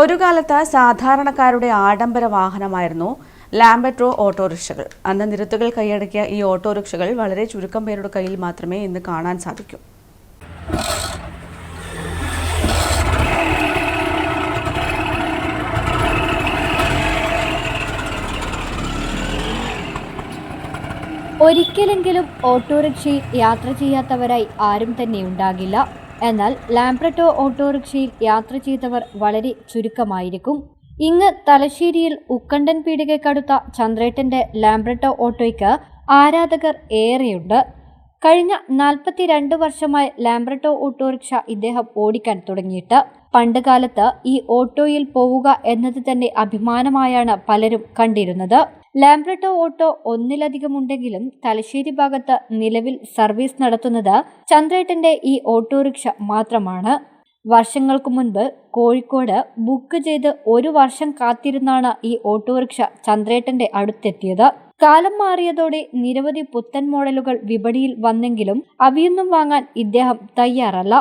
ഒരു കാലത്ത് സാധാരണക്കാരുടെ ആഡംബര വാഹനമായിരുന്നു ലാംബെട്രോ ഓട്ടോറിക്ഷകൾ. അന്ന് നിരത്തുകൾ കൈയടക്കിയ ഈ ഓട്ടോറിക്ഷകൾ വളരെ ചുരുക്കം പേരുടെ കയ്യിൽ മാത്രമേ ഇന്ന് കാണാൻ സാധിക്കൂ. ഒരിക്കലെങ്കിലും ഓട്ടോറിക്ഷയിൽ യാത്ര ചെയ്യാത്തവരായി ആരും തന്നെ ഉണ്ടാകില്ല. എന്നാൽ ലാംബ്രെട്ടോ ഓട്ടോറിക്ഷയിൽ യാത്ര ചെയ്തവർ വളരെ ചുരുക്കമായിരിക്കും. ഇങ്ങ് തലശ്ശേരിയിൽ ഉക്കണ്ടൻ പീടികയ്ക്കടുത്ത ചന്ദ്രേട്ടന്റെ ലാംബ്രെട്ടോ ഓട്ടോയ്ക്ക് ആരാധകർ ഏറെയുണ്ട്. കഴിഞ്ഞ 42 വർഷമായി ലാംബ്രെട്ടോ ഓട്ടോറിക്ഷ ഇദ്ദേഹം ഓടിക്കാൻ തുടങ്ങിയിട്ട്. പണ്ട് കാലത്ത് ഈ ഓട്ടോയിൽ പോവുക എന്നത് തന്നെ അഭിമാനമായാണ് പലരും കണ്ടിരുന്നത്. ലാംബ്രെട്ടോ ഓട്ടോ ഒന്നിലധികമുണ്ടെങ്കിലും തലശ്ശേരി ഭാഗത്ത് നിലവിൽ സർവീസ് നടത്തുന്നത് ചന്ദ്രേട്ടന്റെ ഈ ഓട്ടോറിക്ഷ മാത്രമാണ്. വർഷങ്ങൾക്ക് മുൻപ് കോഴിക്കോട് ബുക്ക് ചെയ്ത് 1 വർഷം കാത്തിരുന്നാണ് ഈ ഓട്ടോറിക്ഷ ചന്ദ്രേട്ടന്റെ അടുത്തെത്തിയത്. കാലം മാറിയതോടെ നിരവധി പുത്തൻ മോഡലുകൾ വിപണിയിൽ വന്നെങ്കിലും അവയൊന്നും വാങ്ങാൻ ഇദ്ദേഹം തയ്യാറല്ല.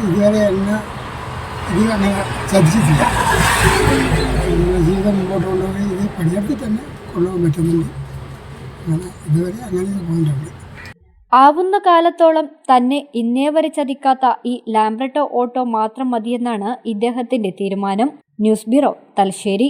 ഇതുവരെ എന്നെ അധികം അങ്ങനെ ചതിച്ചിട്ടില്ല. ജീവിതം മുമ്പോട്ട് കൊണ്ടുപോയി ഇത് പണിയെടുത്ത് തന്നെ കൊണ്ടുപോകാൻ പറ്റുന്നുണ്ട്. അങ്ങനെ ഇതുവരെ അങ്ങനെ പോയിട്ടുണ്ട്. ആവുന്ന കാലത്തോളം തന്നെ ഇന്നേ വരെ ചതിക്കാത്ത ഈ ലാംബ്രെട്ടോ ഓട്ടോ മാത്രം മതിയെന്നാണ് ഇദ്ദേഹത്തിന്റെ തീരുമാനം. News bureau, Thalassery.